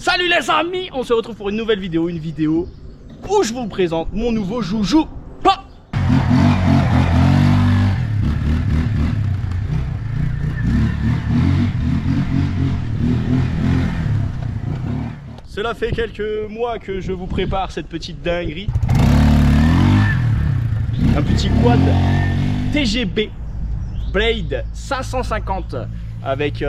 Salut les amis, on se retrouve pour une nouvelle vidéo, où je vous présente mon nouveau joujou. Pa Cela fait quelques mois que je vous prépare cette petite dinguerie. Un petit quad TGB Blade 550 avec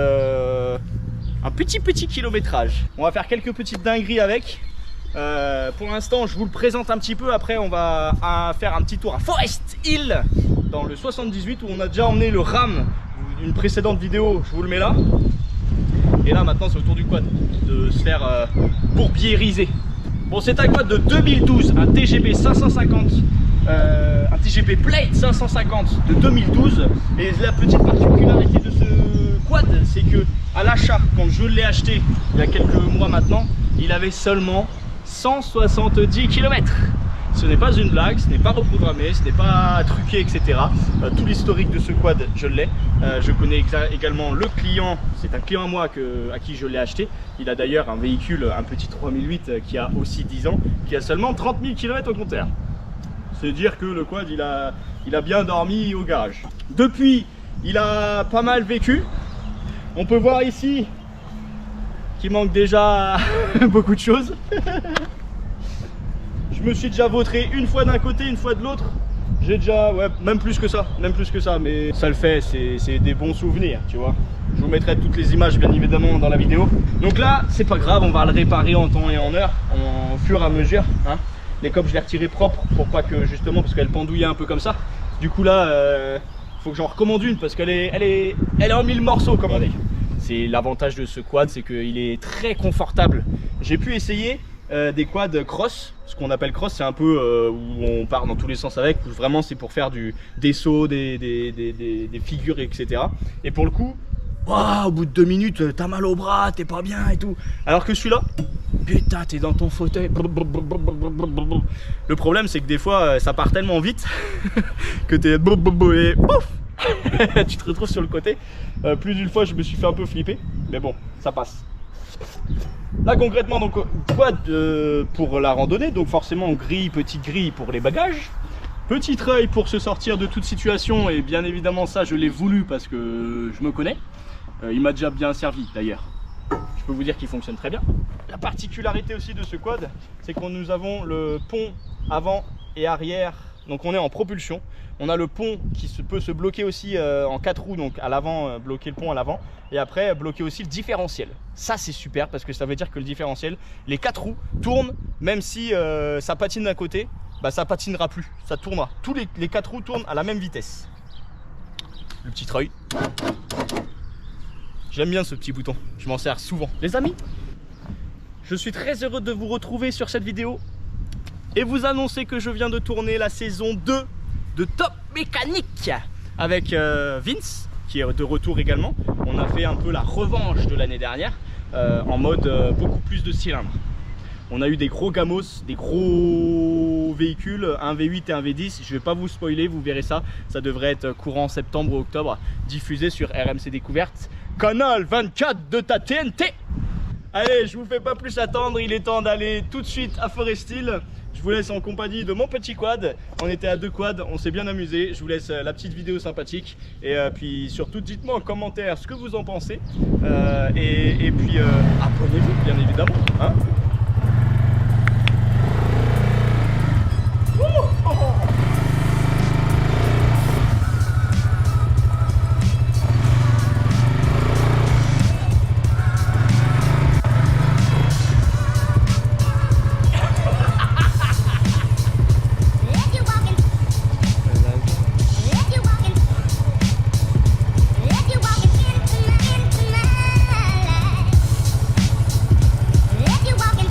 un petit kilométrage. On va faire quelques petites dingueries avec. Pour l'instant je vous le présente un petit peu. Après on va faire un petit tour à Forest Hill dans le 78 où on a déjà emmené le RAM. Une précédente vidéo, je vous le mets là. Et là maintenant c'est au tour du quad de se faire bourbiériser. Bon, c'est un quad de 2012, un TGB 550, un TGB Blade 550 de 2012. Et la petite particularité de ce quad, c'est que à l'achat, quand je l'ai acheté il y a quelques mois maintenant, il avait seulement 170 km. Ce n'est pas une blague, ce n'est pas reprogrammé, ce n'est pas truqué, etc. Tout l'historique de ce quad, je l'ai. Je connais également le client, c'est un client à moi à qui je l'ai acheté. Il a d'ailleurs un véhicule, un petit 3008 qui a aussi 10 ans, qui a seulement 30 000 km au compteur. C'est dire que le quad, il a bien dormi au garage. Depuis, il a pas mal vécu. On peut voir ici qu'il manque déjà beaucoup de choses. Je me suis déjà vautré une fois d'un côté, une fois de l'autre. J'ai déjà, ouais, même plus que ça, mais ça le fait, c'est des bons souvenirs, tu vois. Je vous mettrai toutes les images bien évidemment dans la vidéo. Donc là, c'est pas grave, on va le réparer en temps et en heure, au fur et à mesure. Hein. Les copes, je les retirais propres pour pas que, justement, parce qu'elle pendouillait un peu comme ça. Du coup là, faut que j'en recommande une parce qu'elle est en 1000 morceaux comme on dit. C'est l'avantage de ce quad, c'est qu'il est très confortable. J'ai pu essayer des quads cross. Ce qu'on appelle cross, c'est un peu où on part dans tous les sens avec, où vraiment c'est pour faire des sauts, des figures, etc. Et pour le coup, wow, au bout de 2 minutes, t'as mal au bras, t'es pas bien et tout. Alors que celui-là, putain, t'es dans ton fauteuil. Le problème, c'est que des fois, ça part tellement vite que t'es et pouf. Tu te retrouves sur le côté. Plus d'une fois, je me suis fait un peu flipper, mais bon, ça passe. Là concrètement, donc quad pour la randonnée, donc forcément petite grille pour les bagages, petit treuil pour se sortir de toute situation, et bien évidemment ça je l'ai voulu parce que je me connais. Il m'a déjà bien servi d'ailleurs. Je peux vous dire qu'il fonctionne très bien. La particularité aussi de ce quad, c'est que nous avons le pont avant et arrière. Donc on est en propulsion, on a le pont qui peut se bloquer aussi en 4 roues, donc à l'avant, bloquer le pont à l'avant, et après bloquer aussi le différentiel. Ça c'est super parce que ça veut dire que le différentiel, les 4 roues tournent, même si ça patine d'un côté, bah ça patinera plus, ça tournera. Tous les 4 roues tournent à la même vitesse. Le petit treuil. J'aime bien ce petit bouton, je m'en sers souvent. Les amis, je suis très heureux de vous retrouver sur cette vidéo et vous annoncer que je viens de tourner la saison 2 de Top Mécanique avec Vince, qui est de retour également. On a fait un peu la revanche de l'année dernière en mode beaucoup plus de cylindres. On a eu des gros gamos, des gros véhicules, un V8 et un V10. Je ne vais pas vous spoiler, vous verrez ça. Ça devrait être courant septembre ou octobre, diffusé sur RMC Découverte, canal 24 de ta TNT. Allez, je vous fais pas plus attendre, il est temps d'aller tout de suite à Forest Hill. Je vous laisse en compagnie de mon petit quad. On était à 2 quads, on s'est bien amusé. Je vous laisse la petite vidéo sympathique. Et puis surtout, dites-moi en commentaire ce que vous en pensez. Et puis abonnez-vous, bien évidemment. Hein. If you walk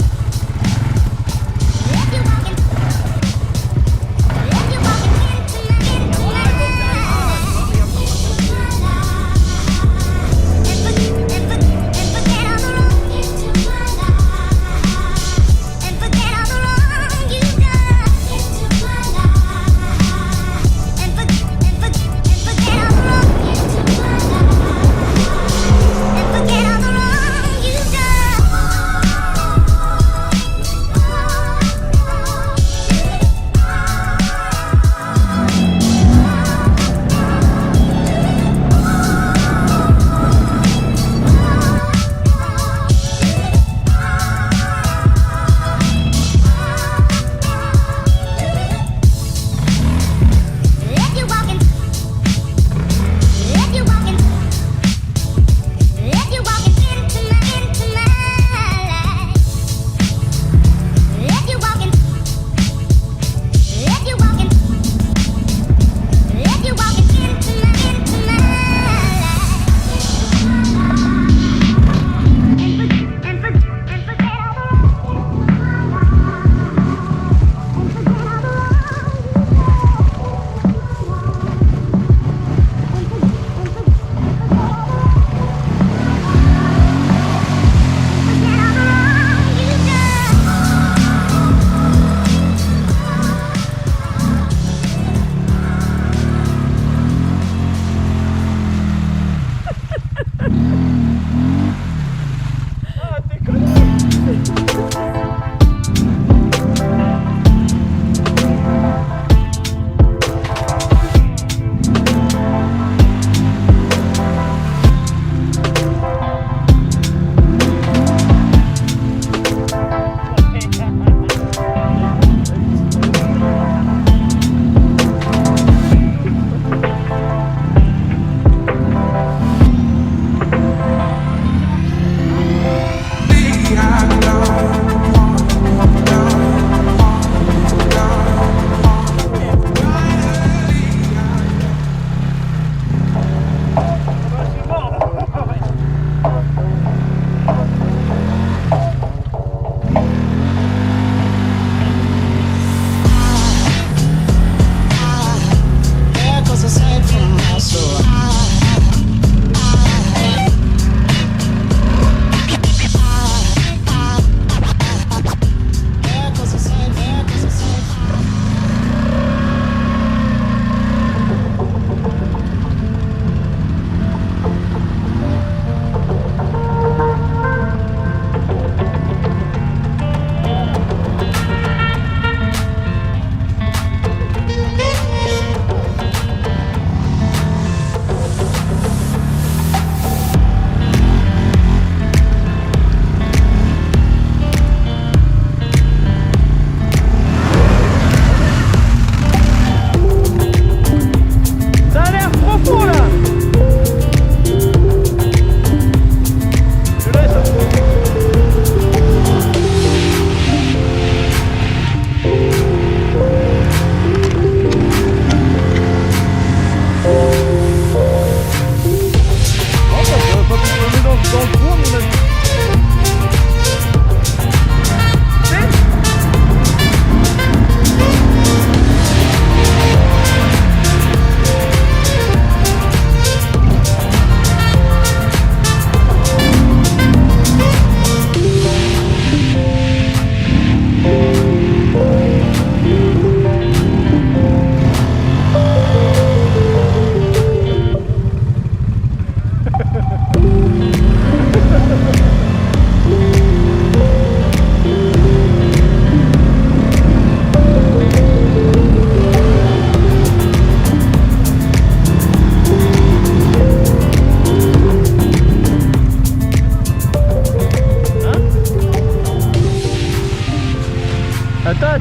Là,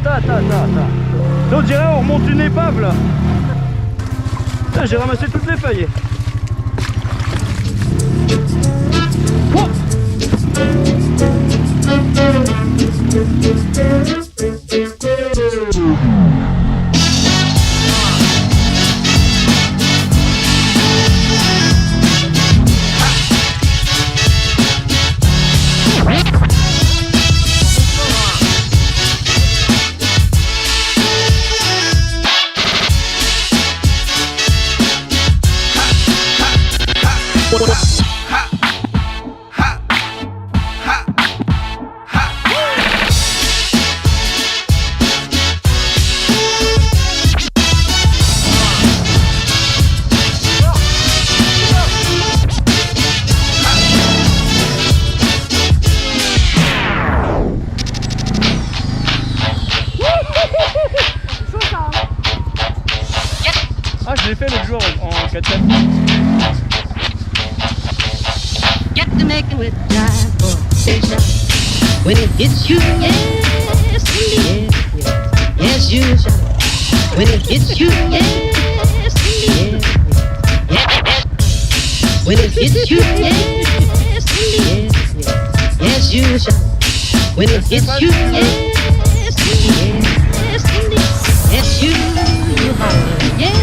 on dirait on remonte une épave là. Là, j'ai ramassé toutes les feuilles. Oh. Ah, je l'ai fait l'autre jour en 4x4. Get to making with drive for station. When it hits you, yes, indeed, yes, you shall. When it hits you, yes, indeed, yes. When it hits you, yes, indeed, yes, you shall. When it hits you, yes, indeed, yes, indeed, yes, you holler, yes, indeed.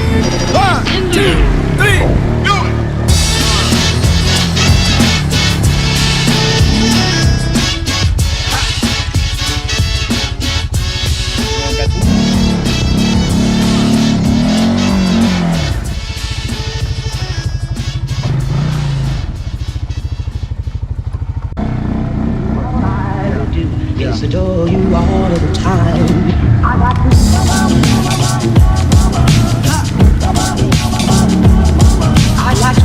1, 2, 3, do it! Yes, adore you all of the time. I got to I like to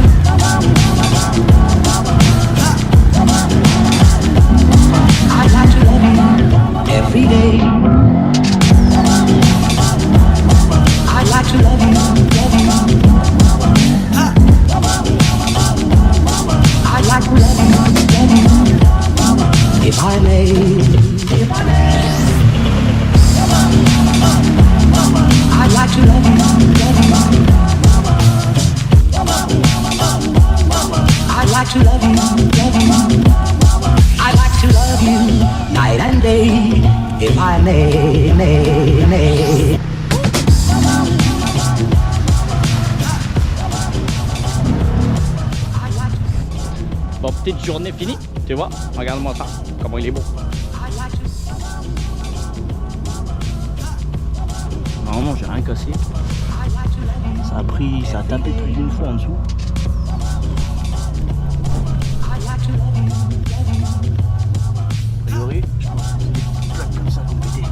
I like to love you every day. I like to love you, love you. I like to love you. If I may, I'd like to love you, I'd like to love you, I'd like to love you night and day. If I may. Bon, petite journée finie, tu vois, regarde-moi ça, comment il est beau. Normalement j'ai rien cassé. Ça a tapé plus d'une fois en dessous. A priori, je pense que c'est des petites plaques comme ça qu'on pété.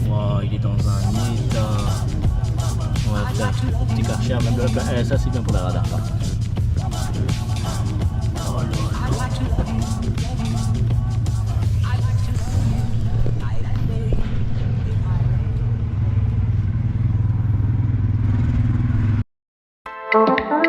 Wow, il est dans un état. On va faire un petit karcher, même là, ça c'est bien pour la radar. Oh là là.